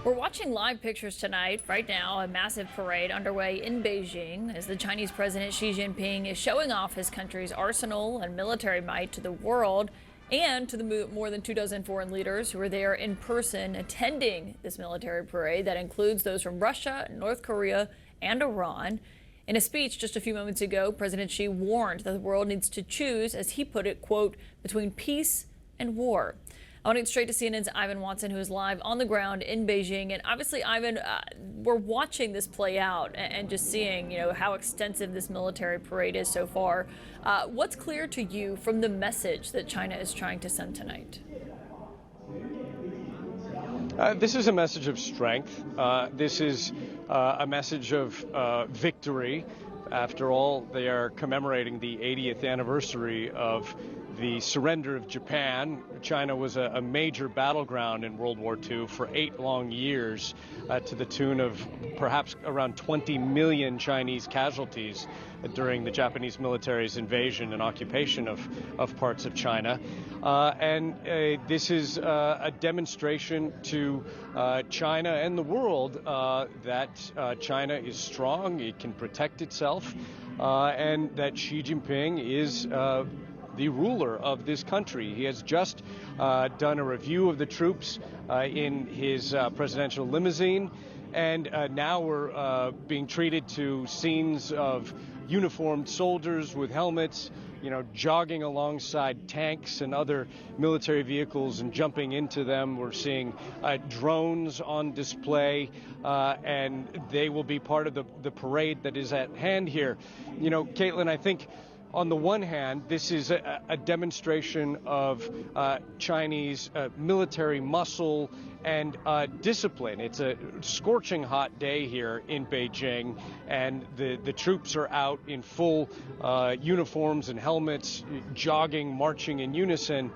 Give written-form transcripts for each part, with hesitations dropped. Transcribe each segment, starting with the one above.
We're watching live pictures tonight, right now, a massive parade underway in Beijing as the Chinese President Xi Jinping is showing off his country's arsenal and military might to the world and to the more than 24 foreign leaders who are there in person attending this military parade that includes those from Russia, North Korea, and Iran. In a speech just a few moments ago, President Xi warned that the world needs to choose, as he put it, quote, between peace and war. I want to get straight to CNN's Ivan Watson, who is live on the ground in Beijing. And obviously, Ivan, we're watching this play out and just seeing, how extensive this military parade is so far. What's clear to you from the message that China is trying to send tonight? This is a message of strength. This is a message of victory. After all, they are commemorating the 80th anniversary of the surrender of Japan. China was a major battleground in World War II for 8 long years, to the tune of perhaps around 20 million Chinese casualties during the Japanese military's invasion and occupation of parts of China. This is a demonstration to China and the world that China is strong, it can protect itself, and that Xi Jinping is the ruler of this country. He has just done a review of the troops in his presidential limousine, and now we're being treated to scenes of uniformed soldiers with helmets, jogging alongside tanks and other military vehicles and jumping into them. We're seeing drones on display, and they will be part of the parade that is at hand here. Caitlin, I think on the one hand, this is a demonstration of Chinese military muscle and discipline. It's a scorching hot day here in Beijing, and the troops are out in full uniforms and helmets, jogging, marching in unison.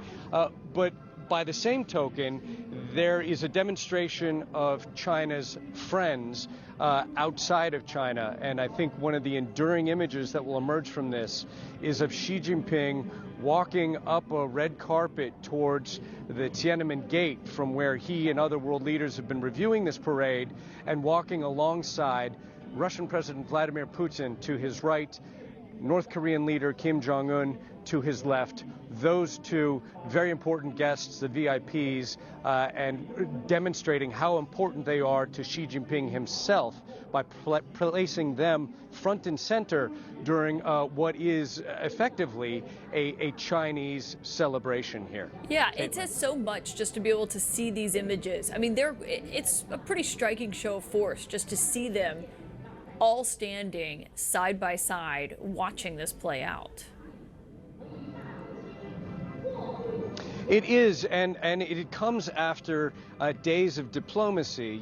But by the same token, there is a demonstration of China's friends outside of China. And I think one of the enduring images that will emerge from this is of Xi Jinping walking up a red carpet towards the Tiananmen Gate, from where he and other world leaders have been reviewing this parade, and walking alongside Russian President Vladimir Putin to his right, North Korean leader Kim Jong-un to his left. Those two very important guests, the VIPs, and demonstrating how important they are to Xi Jinping himself by placing them front and center during what is effectively a Chinese celebration here. Yeah, it says so much just to be able to see these images. I mean, it's a pretty striking show of force just to see them all standing side by side watching this play out. It is, and it comes after days of diplomacy.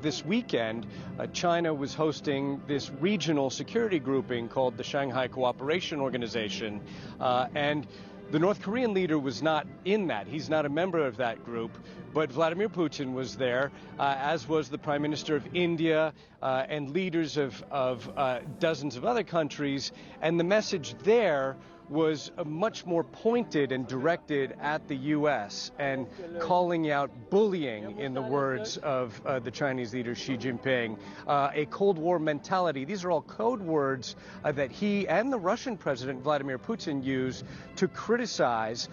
This weekend, China was hosting this regional security grouping called the Shanghai Cooperation Organization, and the North Korean leader was not in that. He's not a member of that group, but Vladimir Putin was there, as was the Prime Minister of India and leaders of dozens of other countries, and the message there was much more pointed and directed at the U.S. and calling out bullying, in the words of the Chinese leader Xi Jinping, a Cold War mentality. These are all code words that he and the Russian President Vladimir Putin use to criticize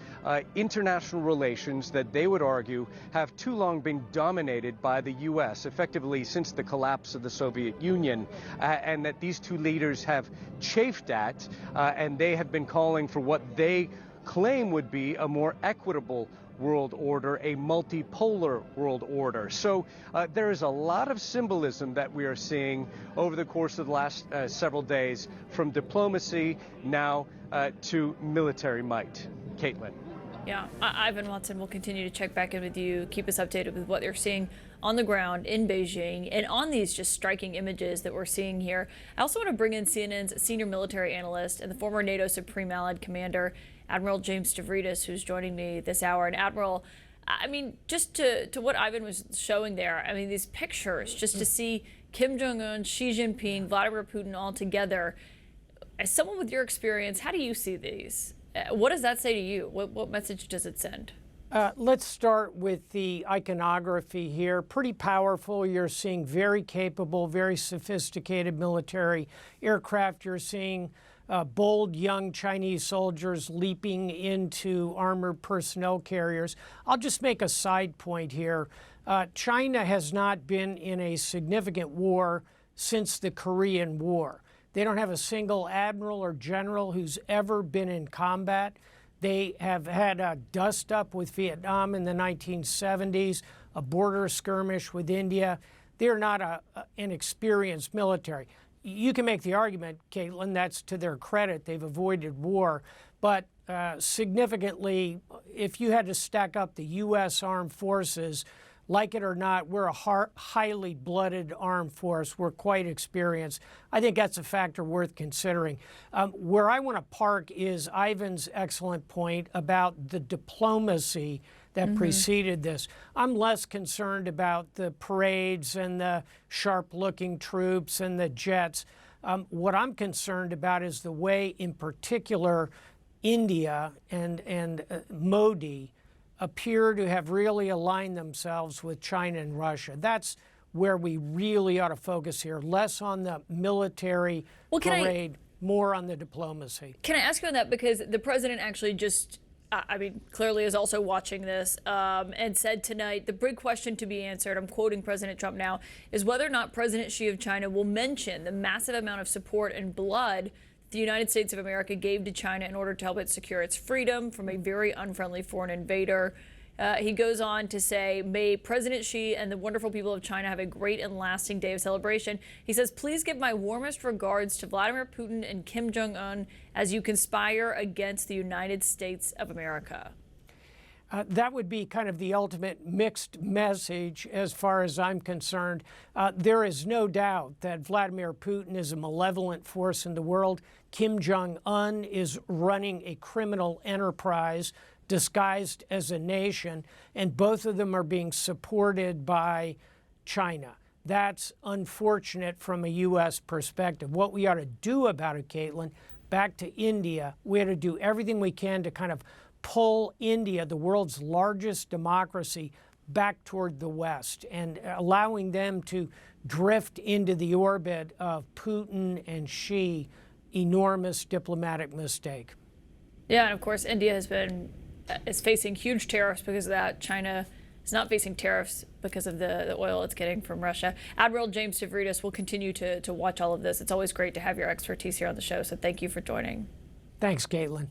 international relations that they would argue have too long been dominated by the U.S., effectively since the collapse of the Soviet Union, and that these two leaders have chafed at, and they have been calling for what they claim would be a more equitable world order, a multipolar world order. So there is a lot of symbolism that we are seeing over the course of the last several days, from diplomacy now to military might. Caitlin. Yeah, Ivan Watson, will continue to check back in with you, keep us updated with what they're seeing on the ground in Beijing and on these just striking images that we're seeing here. I also want to bring in CNN's senior military analyst and the former NATO Supreme Allied Commander, Admiral James Stavridis, who's joining me this hour. And Admiral, I mean, just to what Ivan was showing there, I mean, these pictures, just to see Kim Jong-un, Xi Jinping, Vladimir Putin all together. As someone with your experience, how do you see these? What does that say to you? What message does it send? Let's start with the iconography here. Pretty powerful. You're seeing very capable, very sophisticated military aircraft. You're seeing bold young Chinese soldiers leaping into armored personnel carriers. I'll just make a side point here. China has not been in a significant war since the Korean War. They don't have a single admiral or general who's ever been in combat. They have had a dust-up with Vietnam in the 1970s, a border skirmish with India. They're not an experienced military. You can make the argument, Caitlin, that's to their credit. They've avoided war. But significantly, if you had to stack up the U.S. armed forces, like it or not, we're a highly blooded armed force. We're quite experienced. I think that's a factor worth considering. Where I want to park is Ivan's excellent point about the diplomacy that preceded this. I'm less concerned about the parades and the sharp-looking troops and the jets. What I'm concerned about is the way, in particular, India and Modi appear to have really aligned themselves with China and Russia. That's where we really ought to focus here. Less on the military parade, more on the diplomacy. Can I ask you on that? Because the president actually just, clearly is also watching this and said tonight, the big question to be answered, I'm quoting President Trump now, is whether or not President Xi of China will mention the massive amount of support and blood the United States of America gave to China in order to help it secure its freedom from a very unfriendly foreign invader. He goes on to say, may President Xi and the wonderful people of China have a great and lasting day of celebration. He says, please give my warmest regards to Vladimir Putin and Kim Jong-un as you conspire against the United States of America. That would be kind of the ultimate mixed message as far as I'm concerned. There is no doubt that Vladimir Putin is a malevolent force in the world. Kim Jong-un is running a criminal enterprise disguised as a nation, and both of them are being supported by China. That's unfortunate from a U.S. perspective. What we ought to do about it, Caitlin, back to India, we ought to do everything we can to kind of pull India, the world's largest democracy, back toward the West and allowing them to drift into the orbit of Putin and Xi. Enormous diplomatic mistake. Yeah, and of course, India is facing huge tariffs because of that. China is not facing tariffs because of the oil it's getting from Russia. Admiral James Stavridis will continue to watch all of this. It's always great to have your expertise here on the show, so thank you for joining. Thanks, Caitlin.